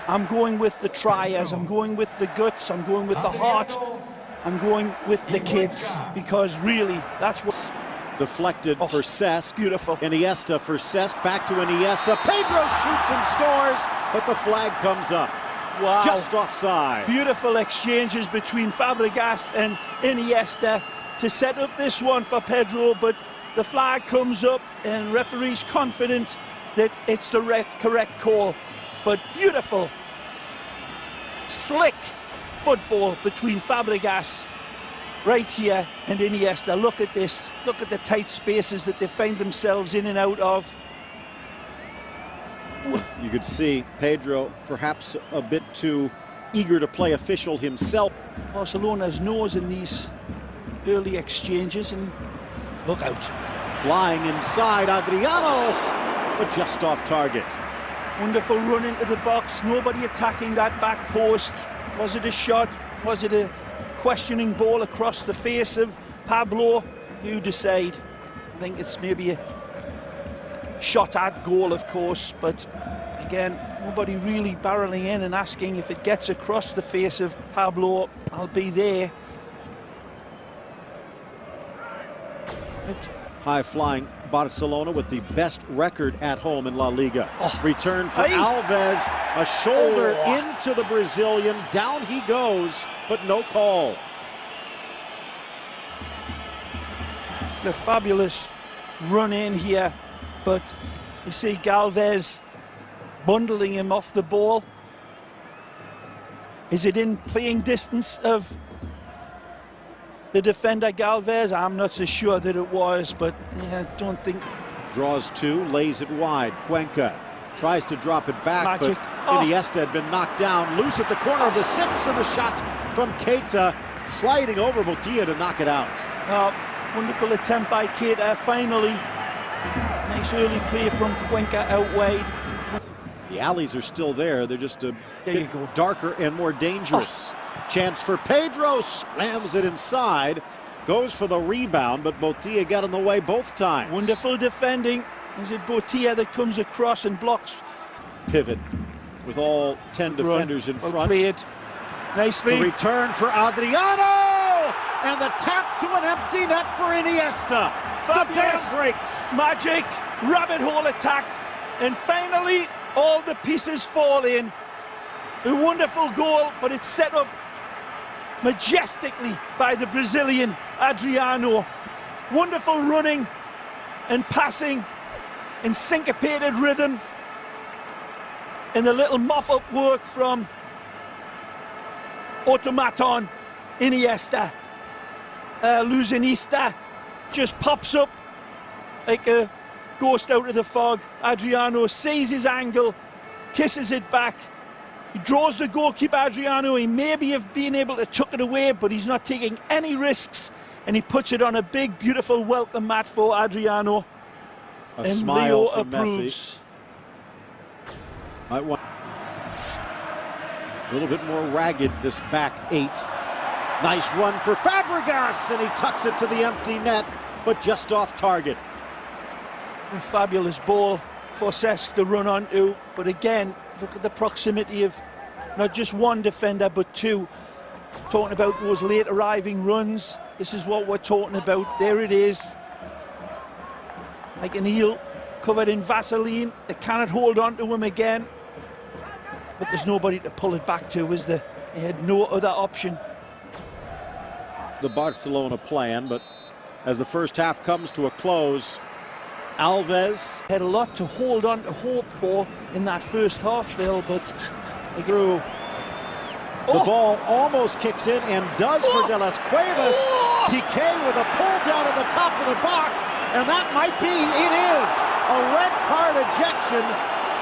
I'm going with the triers, I'm going with the guts, I'm going with the heart, I'm going with the kids, because really, that's what... Deflected for Cesc. Beautiful. Iniesta for Cesc, back to Iniesta. Pedro shoots and scores, but the flag comes up. Wow. Just offside. Beautiful exchanges between Fabregas and Iniesta to set up this one for Pedro, but the flag comes up and referee's confident that it's the correct call. But beautiful, slick football between Fabregas right here and Iniesta. Look at this. Look at the tight spaces that they find themselves in and out of. You could see Pedro perhaps a bit too eager to play official himself. Barcelona's nose in these early exchanges, and look out. Flying inside, Adriano, but just off target. Wonderful run into the box, nobody attacking that back post. Was it a shot? Was it a questioning ball across the face of Pablo? You decide. I think it's maybe a shot at goal, of course, but again, nobody really barreling in and asking if it gets across the face of Pablo, I'll be there. High-flying Barcelona with the best record at home in La Liga. Return for Hey. Alves, a shoulder into the Brazilian. Down he goes, but no call. The fabulous run in here, but you see Galvez bundling him off the ball. Is it in playing distance of the defender Galvez? I'm not so sure that it was, but yeah, I don't think. Draws two, lays it wide. Cuenca tries to drop it back, Magic. but Iniesta had been knocked down. Loose at the corner of the 6, and the shot from Keita sliding over Botilla to knock it out. Wonderful attempt by Keita. Finally, nice early play from Cuenca out wide. The alleys are still there. They're just a you bit go. darker and more dangerous. Chance for Pedro, slams it inside, goes for the rebound, but Botilla got in the way both times. Wonderful defending. Is it Botilla that comes across and blocks? Pivot with all 10 defenders in Well front. played. Nicely. The return for Adriano, and the tap to an empty net for Iniesta. Fabulous. The dam breaks. Magic, rabbit hole attack, and finally all the pieces fall in. A wonderful goal, but it's set up majestically by the Brazilian Adriano. Wonderful running and passing in syncopated rhythm, and the little mop-up work from Automaton. Iniesta, Luzinista just pops up like a ghost out of the fog. Adriano sees his angle, kisses it back. He draws the goalkeeper, Adriano. He maybe have been able to tuck it away, but he's not taking any risks, and he puts it on a big, beautiful welcome mat for Adriano. A and smile Leo from approves. Messi. Might want a little bit more ragged, this back 8. Nice run for Fabregas, and he tucks it to the empty net, but just off target. A fabulous ball for Cesc to run onto, but again, look at the proximity of not just one defender, but two. Talking about those late arriving runs, this is what we're talking about. There it is. Like an eel covered in Vaseline. They cannot hold on to him again. But there's nobody to pull it back to, is there? They had no other option. The Barcelona plan, but as the first half comes to a close, Alves Had a lot to hold on to hope for in that first half, Phil, but they grew. The ball almost kicks in and does for De Las Cuevas. Piqué with a pull down at the top of the box, and that might be, it is, a red card ejection.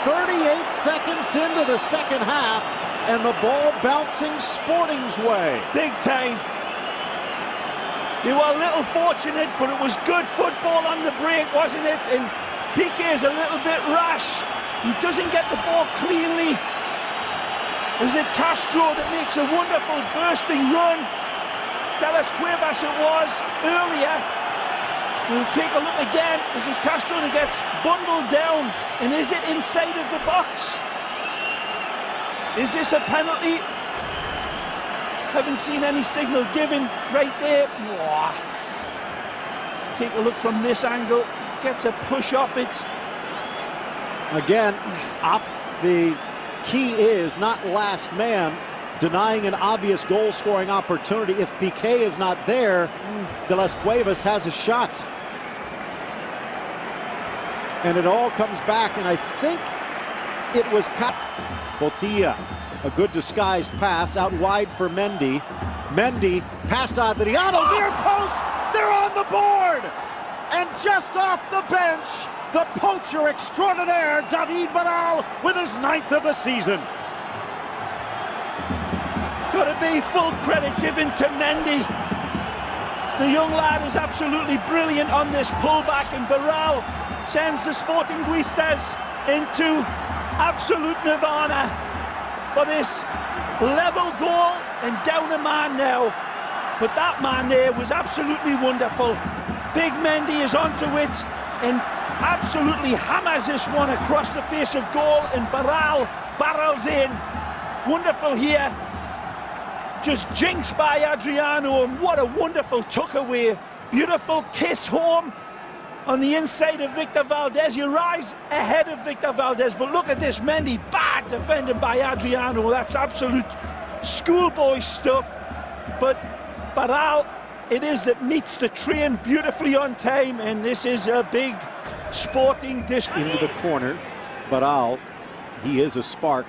38 seconds into the second half, and the ball bouncing Sporting's way. Big time. They were a little fortunate, but it was good football on the break, wasn't it? And Piqué is a little bit rash. He doesn't get the ball cleanly. Is it Castro that makes a wonderful bursting run? De Las Cuevas it was earlier. We'll take a look again. Is it Castro that gets bundled down? And is it inside of the box? Is this a penalty? Haven't seen any signal given right there. Whoa. Take a look from this angle. Gets a push off it. Again, the key is not last man denying an obvious goal-scoring opportunity. If Piqué is not there, De Las Cuevas has a shot. And it all comes back, and I think it was Botilla. A good disguised pass out wide for Mendy. Mendy past Adriano, near post, they're on the board! And just off the bench, the poacher extraordinaire, David Barral, with his 9th of the season. Got to be full credit given to Mendy. The young lad is absolutely brilliant on this pullback, and Barral sends the Sportinguistas into absolute nirvana for this level goal and down a man now. But that man there was absolutely wonderful. Big Mendy is onto it and absolutely hammers this one across the face of goal, and Barral barrels in. Wonderful here. Just jinxed by Adriano, and what a wonderful tuck away. Beautiful kiss home on the inside of Victor Valdez. You rise ahead of Victor Valdez, but look at this, Mendy, bad defending by Adriano. That's absolute schoolboy stuff. But Barral, it is that meets the train beautifully on time, and this is a big sporting into the corner. Barral, he is a spark,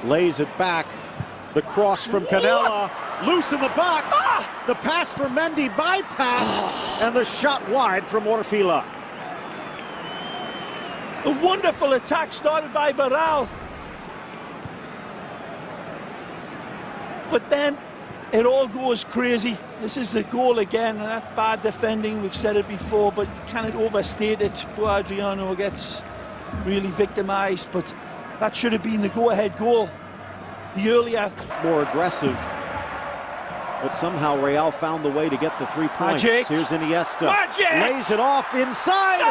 lays it back. The cross from Canella, loose in the box. The pass for Mendy bypassed, and the shot wide from Orfila. A wonderful attack started by Barral. But then it all goes crazy. This is the goal again, and that bad defending, we've said it before, but you cannot overstate it. Poor Adriano gets really victimized, but that should have been the go-ahead goal. The earlier... More aggressive, but somehow Real found the way to get the 3 points. Magic. Here's Iniesta. Magic. Lays it off inside,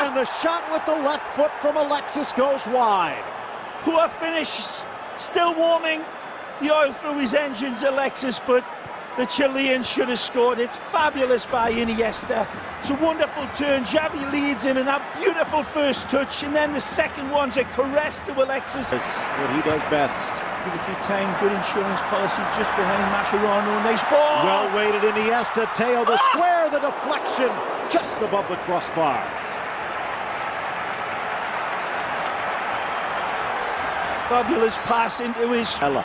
and the shot with the left foot from Alexis goes wide. Poor finish, still warming the oil through his engines, Alexis, but the Chilean should have scored. It's fabulous by Iniesta. It's a wonderful turn. Xavi leads him in that beautiful first touch, and then the second one's a caress to Alexis. That's what he does best. Beautifully timed, good insurance policy just behind Mascherano. Nice ball! Well weighted Iniesta, Teo, the square, the deflection, just above the crossbar. Fabulous pass into his... Ella.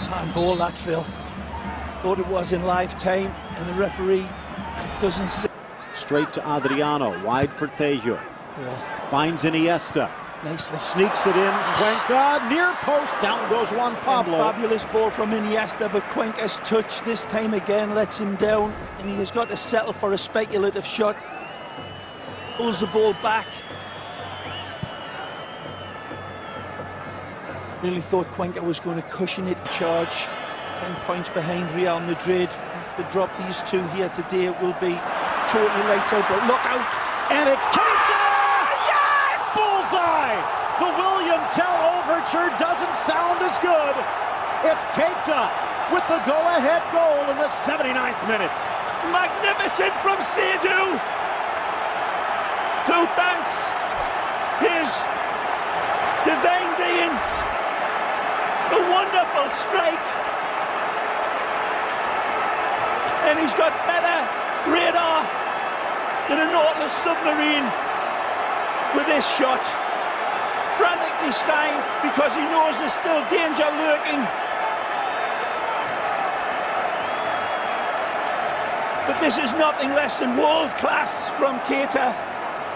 Handball that, Phil. Thought it was in live time, and the referee doesn't see. Straight to Adriano, wide for Tejo. Yeah. Finds Iniesta. Nicely. Sneaks it in. Cuenca, near post, down goes Juan Pablo. And fabulous ball from Iniesta, but Cuenca's touch this time again lets him down, and he has got to settle for a speculative shot. Pulls the ball back. Really thought Cuenca was going to cushion it. Charge 10 points behind Real Madrid. If they drop these two here today, it will be totally lights out, but look out! And it's Keita! Yes! Bullseye! The William Tell overture doesn't sound as good. It's Keita with the go-ahead goal in the 79th minute. Magnificent from Seydu, who thanks his divine being. A wonderful strike. And he's got better radar than a Nautilus submarine with this shot. Frantically Stein, because he knows there's still danger lurking. But this is nothing less than world class from Keita,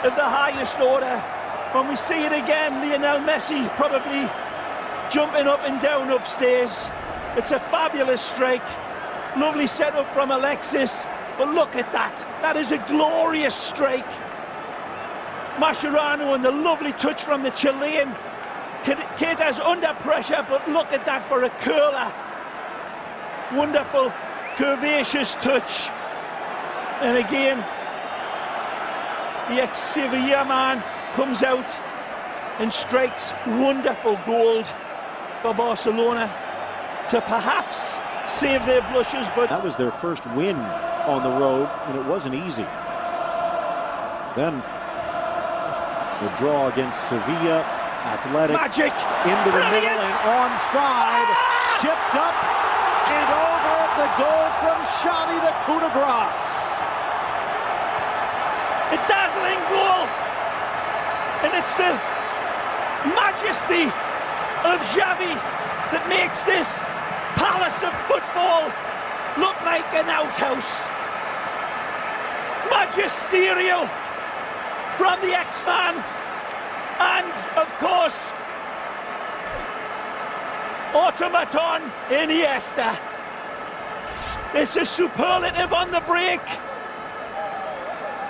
of the highest order. When we see it again, Lionel Messi probably jumping up and down upstairs. It's a fabulous strike. Lovely setup from Alexis, but look at that. That is a glorious strike. Mascherano and the lovely touch from the Chilean. Keita's under pressure, but look at that for a curler. Wonderful, curvaceous touch. And again, the ex-Sevilla man, comes out and strikes wonderful gold for Barcelona to perhaps save their blushes, but that was their first win on the road, and it wasn't easy. Then the draw against Sevilla, Athletic, magic into the brilliant. middle and onside, chipped up and over the goal from Xavi, the coup de grace. A dazzling goal, and it's the majesty of Xavi that makes this palace of football look like an outhouse. Magisterial from the X-Man, and of course automaton Iniesta. This is superlative on the break.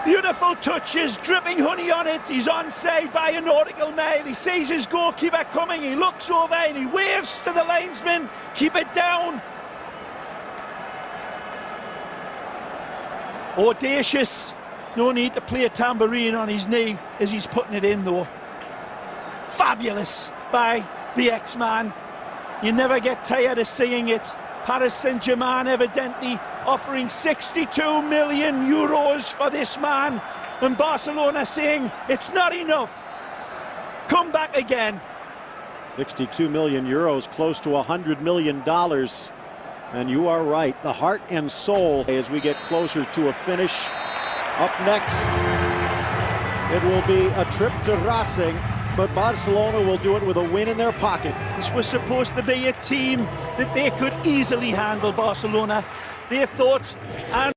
Beautiful touches, dripping honey on it. He's onside by a nautical mile. He sees his goalkeeper coming. He looks over and he waves to the linesman. Keep it down. Audacious. No need to play a tambourine on his knee as he's putting it in, though. Fabulous by the X-Man. You never get tired of seeing it. Paris Saint-Germain evidently offering 62 million euros for this man, and Barcelona saying it's not enough. Come back again. 62 million euros, close to $100 million. And you are right, the heart and soul as we get closer to a finish. Up next, it will be a trip to Racing, but Barcelona will do it with a win in their pocket. This was supposed to be a team that they could easily handle, Barcelona. They thought, and